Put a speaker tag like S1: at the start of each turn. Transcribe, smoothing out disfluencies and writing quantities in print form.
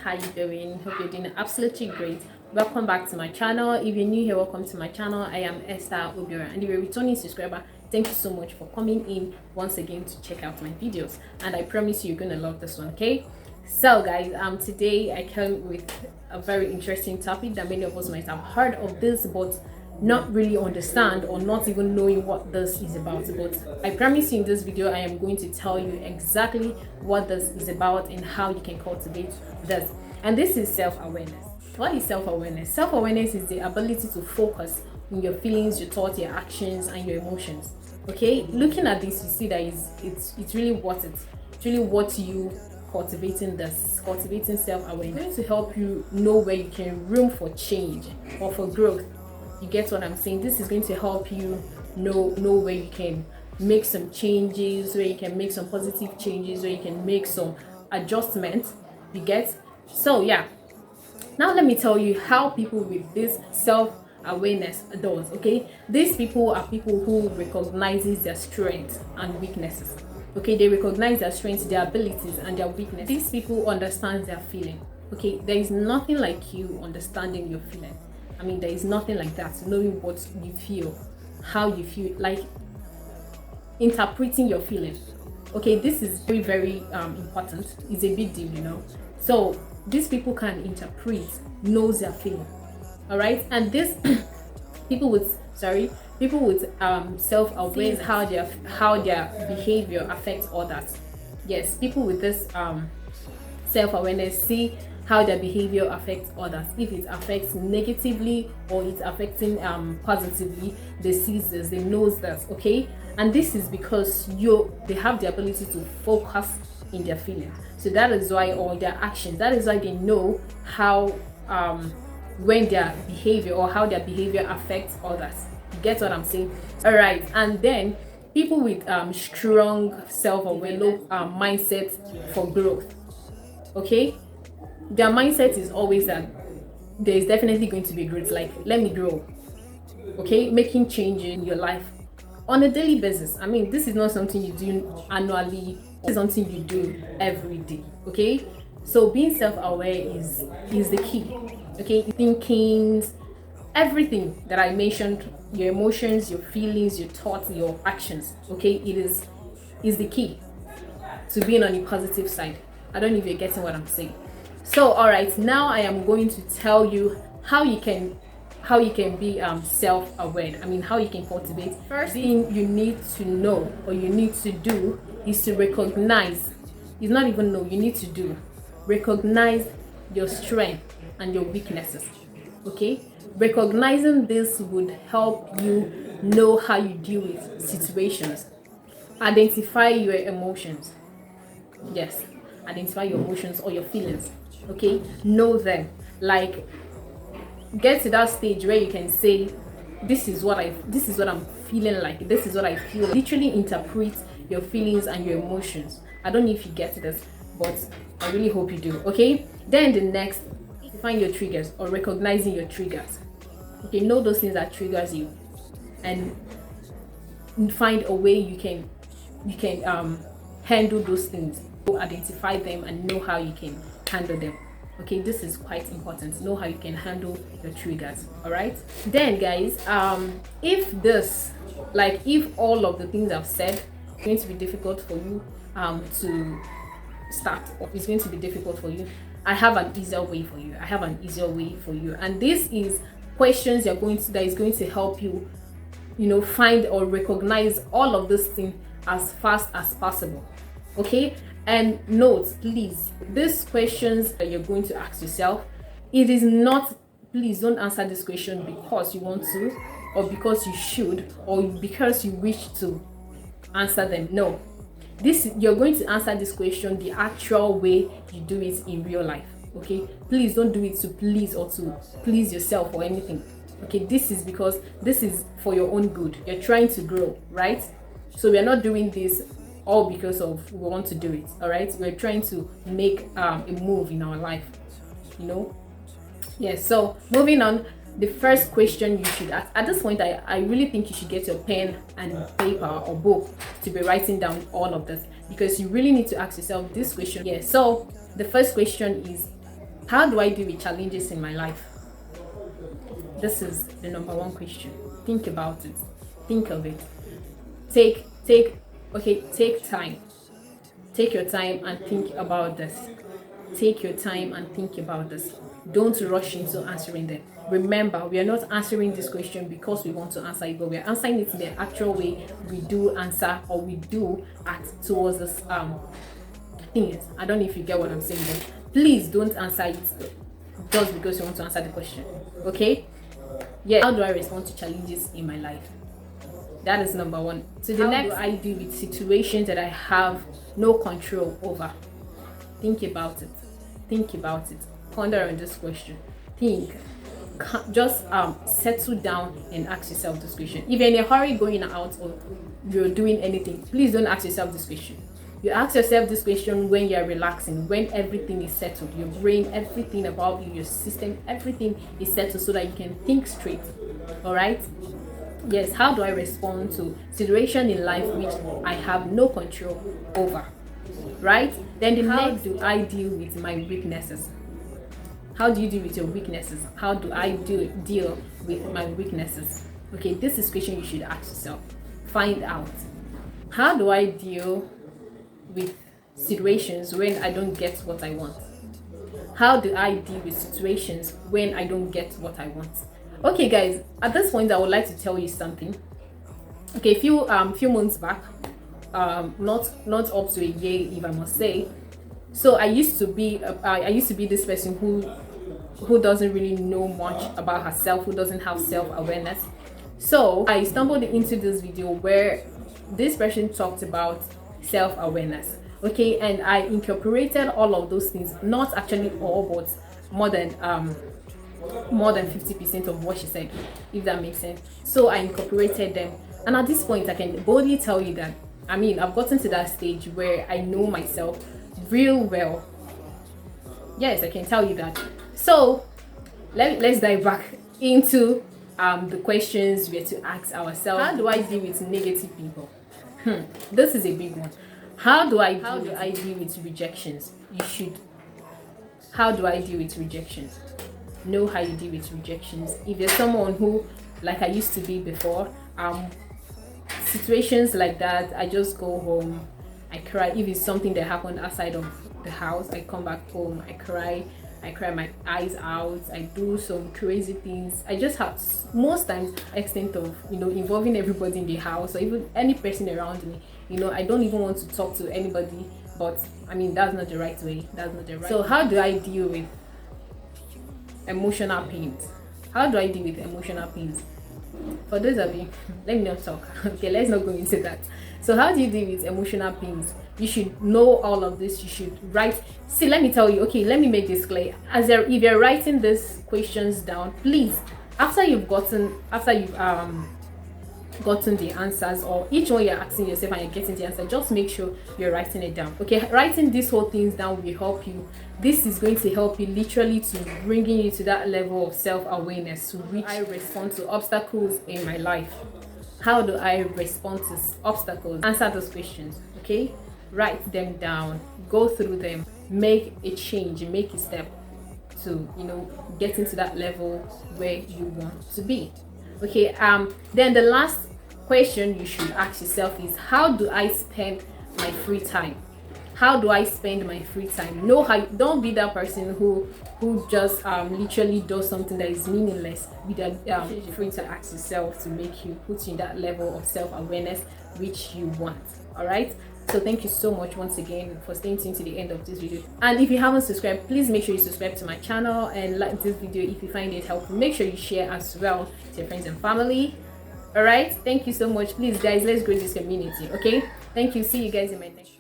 S1: how you doing? Hope you're doing absolutely great. Welcome back to my channel. If you're new here, welcome to my channel. I am Esther Obiora, and if you're a returning subscriber, thank you so much for coming in once again to check out my videos, and I promise you're gonna love this one. Okay, so guys, today I came with a very interesting topic that many of us might have heard of this, but not really understand or not even knowing what this is about. But I promise you, in this video I am going to tell you exactly what this is about and how you can cultivate this. And this is self-awareness. What is self-awareness? Self-awareness is the ability to focus on your feelings, your thoughts, your actions, and your emotions. Okay, looking at this, you see that it's really what it's really what you cultivating self-awareness. It's going to help you know where you can room for change or for growth. You get what I'm saying? This is going to help you know where you can make some changes, where you can make some positive changes, where you can make some adjustments. You get? So yeah, now let me tell you how people with this self-awareness does. Okay, these people are people who recognizes their strengths and weaknesses. Okay, they recognize their strengths, their abilities, and their weaknesses. These people understand their feeling. Okay, there is nothing like you understanding your feeling. I mean, there is nothing like that. Knowing what you feel, how you feel, like interpreting your feelings. Okay, this is very, very important. It's a big deal, you know. So these people can interpret, knows their feeling. All right, and this people with self-awareness, how their behavior affects others. Yes, people with this self-awareness see how their behavior affects others. If it affects negatively or it's affecting positively, they see this, they know that. Okay, and this is because they have the ability to focus in their feelings. So that is why, or their actions, that is why they know how when their behavior or how their behavior affects others. You get what I'm saying? All right, and then people with strong self-awareness mindset for growth. Okay, their mindset is always that there is definitely going to be growth. Like, let me grow. Okay, making change in your life on a daily basis. I mean, this is not something you do annually. It's something you do every day. Okay, so being self-aware is the key. Okay, thinkings, everything that I mentioned, your emotions, your feelings, your thoughts, your actions. Okay, it is the key to being on the positive side. I don't know if you're getting what I'm saying. So all right, now I am going to tell you how you can be self-aware. I mean, how you can cultivate. First thing you need to know or you need to do is to recognize. It's not even know, you need to do. Recognize your strength and your weaknesses. Okay, recognizing this would help you know how you deal with situations. Identify your emotions. Yes, identify your emotions or your feelings. Okay, know them. Like, get to that stage where you can say, this is what I'm feeling like, this is what I feel. Literally interpret your feelings and your emotions. I don't know if you get this, but I really hope you do. Okay, then the next, find your triggers or recognizing your triggers. Okay, know those things that triggers you and find a way you can handle those things. Identify them and know how you can handle them. Okay, this is quite important. Know how you can handle your triggers. All right, then guys, if all of the things I've said is going to be difficult for you to start, or it's going to be difficult for you, I have an easier way for you. And this is questions that is going to help you, find or recognize all of these things as fast as possible. Okay, and note, please, these questions that you're going to ask yourself, it is not, please don't answer this question because you want to, or because you should, or because you wish to answer them. No, you're going to answer this question the actual way you do it in real life. Okay, please don't do it to please or to please yourself or anything. Okay, this is because this is for your own good. You're trying to grow, right? So we are not doing this all because of we want to do it. All right, we're trying to make a move in our life, Yes, so moving on, the first question you should ask at this point, I really think you should get your pen and paper or book to be writing down all of this, because you really need to ask yourself this question. Yeah, so the first question is, How do I deal with challenges in my life? This is the number one question. Think about it. Think of it. Take time. Take your time and think about this. Take your time and think about this. Don't rush into answering them. Remember, we are not answering this question because we want to answer it, but we are answering it in the actual way we do answer, or we do act towards this things. I don't know if you get what I'm saying, but please don't answer it just because you want to answer the question. Okay? Yeah. How do I respond to challenges in my life? That is number one. So the next, how do I deal with situations that I have no control over? Think about it. Think about it. Ponder on this question. Think. Just settle down and ask yourself this question. If you're in a hurry going out or you're doing anything, please don't ask yourself this question. You ask yourself this question when you're relaxing, when everything is settled, your brain, everything about you, your system, everything is settled so that you can think straight. All right? Yes, how do I respond to situation in life which I have no control over? Right? Then the next, do I deal with my weaknesses? How do you deal with your weaknesses? How do I deal with my weaknesses? Okay, this is a question you should ask yourself. Find out. How do I deal with situations when I don't get what I want? How do I deal with situations when I don't get what I want? Okay, guys, at this point, I would like to tell you something. Okay, a few months back, not up to a year, if I must say. So I used to be this person who doesn't really know much about herself, who doesn't have self-awareness. So I stumbled into this video where this person talked about self-awareness. Okay, and I incorporated all of those things, not actually all, but more than 50% of what she said, if that makes sense. So I incorporated them, and at this point I can boldly tell you that I've gotten to that stage where I know myself real well. Yes, I can tell you that. So let's dive back into the questions we have to ask ourselves. How do I deal with negative people? This is a big one. How do I deal with rejections? How do I deal with rejections? Know how you deal with rejections. If you're someone who, like I used to be before, situations like that, I just go home, I cry. If it's something that happened outside of the house, I come back home, I cry my eyes out, I do some crazy things. I just have, most times, extent of involving everybody in the house or even any person around me. I don't even want to talk to anybody, but that's not the right way. So how do I deal with emotional pains? How do I deal with emotional pains? For those of you, let me not talk. Okay, let's not go into that. So how do you deal with emotional pains? You should know all of this. You should write. See, let me tell you. Okay, let me make this clear. If you're writing these questions down, please, after you've gotten the answers, or each one you're asking yourself and you're getting the answer, just make sure you're writing it down. Okay, writing these whole things down will help you. This is going to help you literally to bringing you to that level of self-awareness to which I respond to obstacles in my life. How do I respond to obstacles? Answer those questions. Okay, write them down, go through them, make a change, make a step to get into that level where you want to be. Okay, then the last question you should ask yourself is, how do I spend my free time? How do I spend my free time? Don't be that person who just literally does something that is meaningless. Be that free to ask yourself to make you put you in that level of self-awareness which you want. All right. So thank you so much once again for staying tuned to the end of this video. And if you haven't subscribed, please make sure you subscribe to my channel and like this video if you find it helpful. Make sure you share as well to your friends and family. All right. Thank you so much. Please, guys, let's grow this community. Okay. Thank you. See you guys in my next.